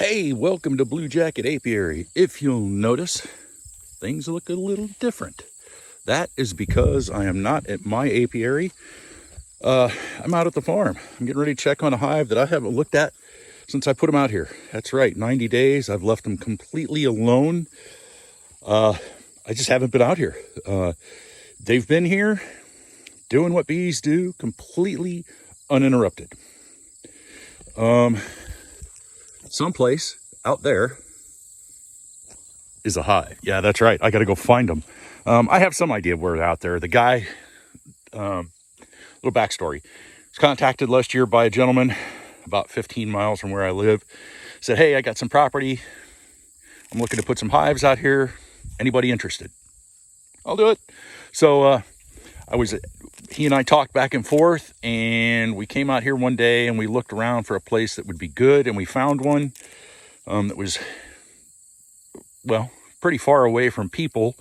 Hey, welcome to Blue Jacket Apiary. If you'll notice, things look a little different. That is because I am not at my apiary. I'm out at the farm. I'm getting ready to check on a hive that I haven't looked at since I put them out here. That's right, 90 days. I've left them completely alone. I just haven't been out here. They've been here doing what bees do, completely uninterrupted. Someplace out there is a hive. Yeah, that's right. I got to go find them. I have some idea where they're out there. The guy, little backstory, was contacted last year by a gentleman about 15 miles from where I live. Said, hey, I got some property. I'm looking to put some hives out here. Anybody interested? I'll do it. So he and I talked back and forth, and we came out here one day and we looked around for a place that would be good, and we found one that was, well, pretty far away from people.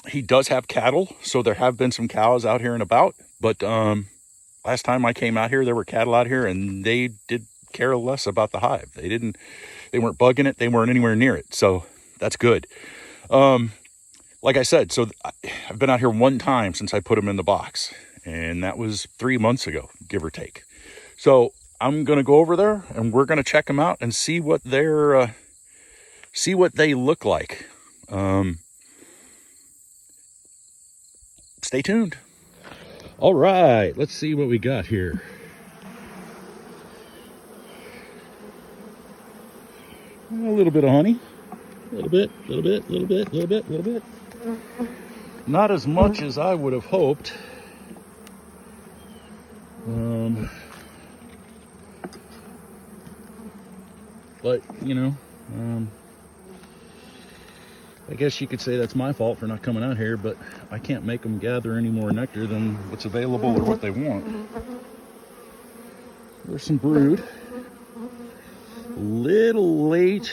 He does have cattle, so there have been some cows out here and about, but last time I came out here, there were cattle out here, and they did care less about the hive. They weren't bugging it. They weren't anywhere near it, so that's good. Like I said, so I've been out here one time since I put them in the box, and that was 3 months ago, give or take. So I'm going to go over there, and we're going to check them out and see what they look like. Stay tuned. All right, let's see what we got here. A little bit of honey. A little bit. Not as much as I would have hoped. But, you know, I guess you could say that's my fault for not coming out here, but I can't make them gather any more nectar than what's available or what they want. There's some brood. A little late,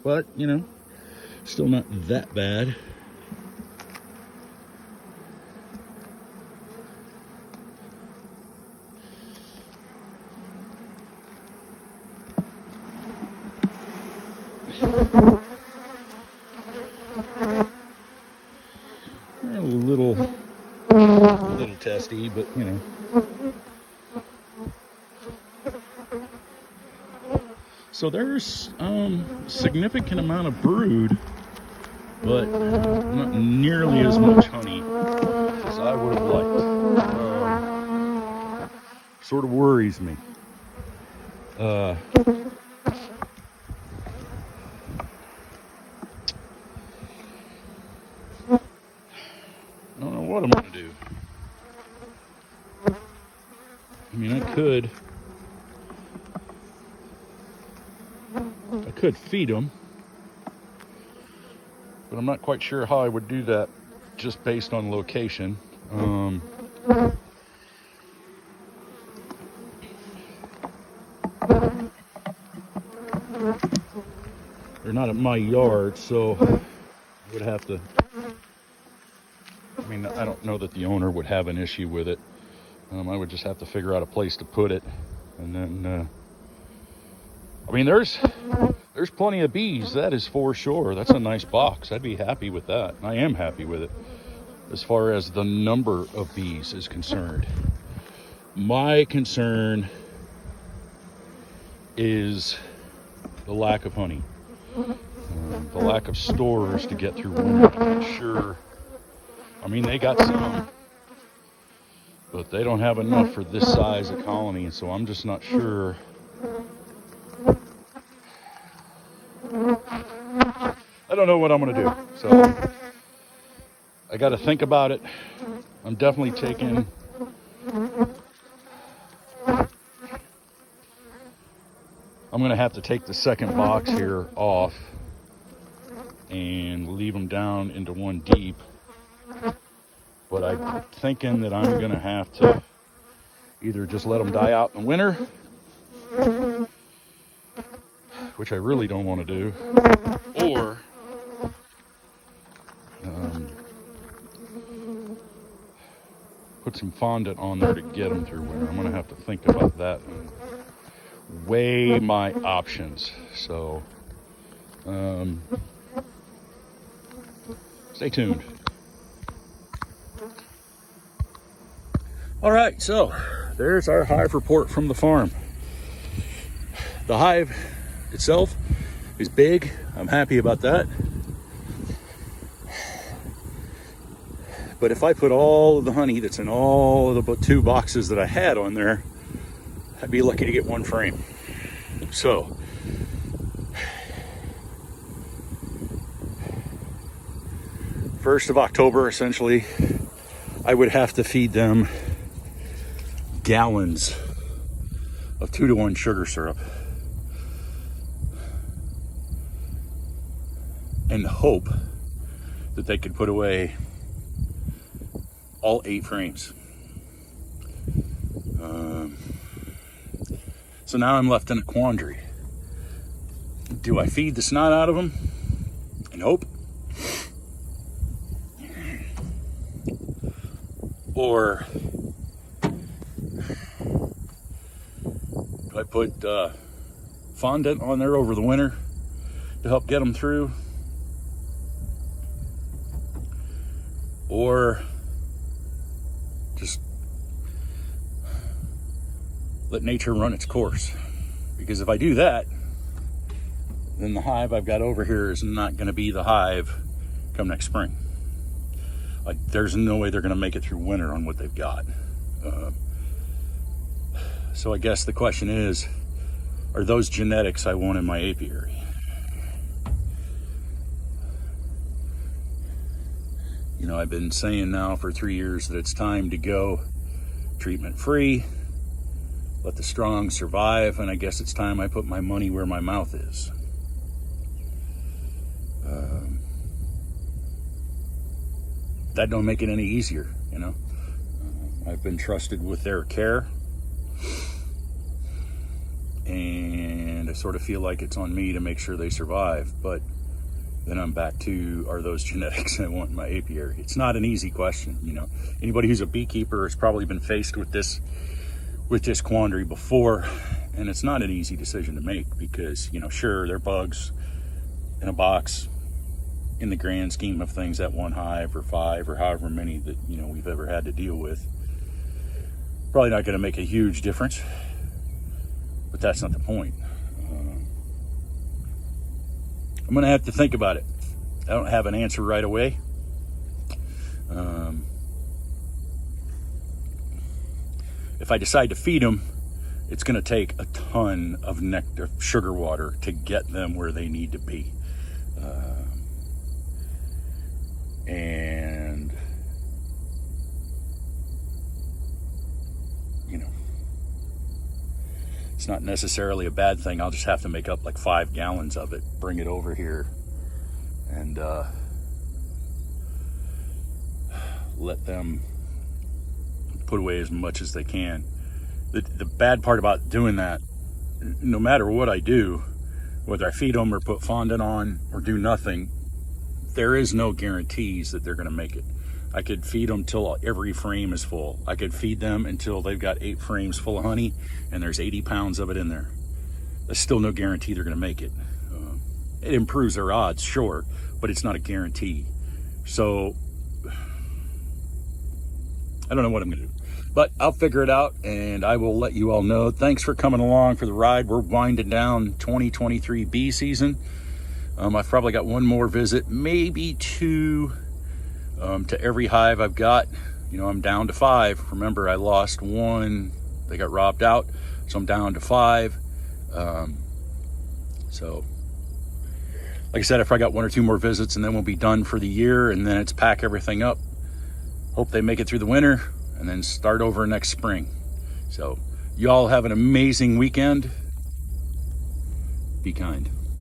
but, you know, still not that bad. A little testy, but you know. So there's significant amount of brood, but not nearly as much honey as I would have liked. Sort of worries me. I don't know what I'm going to do. I mean, I could feed them, but I'm not quite sure how I would do that just based on location. They're not at my yard, so I would have to, I mean, I don't know that the owner would have an issue with it. I would just have to figure out a place to put it, and then, I mean, there's plenty of bees, that is for sure. That's a nice box. I'd be happy with that. I am happy with it as far as the number of bees is concerned. My concern is the lack of honey, the lack of stores to get through winter. I'm sure, I mean, they got some, but they don't have enough for this size of colony, and so I'm just not sure. I don't know what I'm going to do, so I got to think about it. I'm definitely taking I'm going to have to take the second box here off and leave them down into one deep, but I'm thinking that I'm going to have to either just let them die out in the winter, which I really don't want to do, or put some fondant on there to get them through winter. I'm going to have to think about that and weigh my options. So stay tuned. All right, so there's our hive report from the farm. The hive itself is big. I'm happy about that. But if I put all of the honey that's in all of the 2 boxes that I had on there, I'd be lucky to get 1 frame. So, first of October, essentially, I would have to feed them gallons of 2-to-1 sugar syrup and hope that they could put away all 8 frames. So now I'm left in a quandary. Do I feed the snot out of them and hope? Or do I put fondant on there over the winter to help get them through? Or just let nature run its course? Because if I do that, then the hive I've got over here is not going to be the hive come next spring. Like, there's no way they're going to make it through winter on what they've got. So I guess the question is, are those genetics I want in my apiary? You know, I've been saying now for 3 years that it's time to go treatment free, let the strong survive, and I guess it's time I put my money where my mouth is. That don't make it any easier, you know. I've been trusted with their care, and I sort of feel like it's on me to make sure they survive. But then I'm back to, are those genetics I want in my apiary? It's not an easy question, you know. Anybody who's a beekeeper has probably been faced with this quandary before, and it's not an easy decision to make because, you know, sure, they're bugs in a box. In the grand scheme of things, that 1 hive or 5 or however many that, you know, we've ever had to deal with, probably not going to make a huge difference. But that's not the point. I'm going to have to think about it. I don't have an answer right away. If I decide to feed them, it's going to take a ton of nectar, sugar water to get them where they need to be. And, you know, it's not necessarily a bad thing. I'll just have to make up like 5 gallons of it, bring it over here, and let them put away as much as they can. The bad part about doing that, no matter what I do, whether I feed them or put fondant on or do nothing, there is no guarantees that they're going to make it. I could feed them till every frame is full. I could feed them until they've got 8 frames full of honey and there's 80 pounds of it in there. There's still no guarantee they're going to make it. It improves their odds, sure, but it's not a guarantee. So I don't know what I'm going to do, but I'll figure it out and I will let you all know. Thanks for coming along for the ride. We're winding down 2023 bee season. I've probably got 1 more visit, maybe 2 to every hive I've got. You know, I'm down to 5. Remember, I lost 1. They got robbed out, so I'm down to 5. So, like I said, I probably got 1 or 2 more visits, and then we'll be done for the year, and then it's pack everything up. Hope they make it through the winter, and then start over next spring. So, y'all have an amazing weekend. Be kind.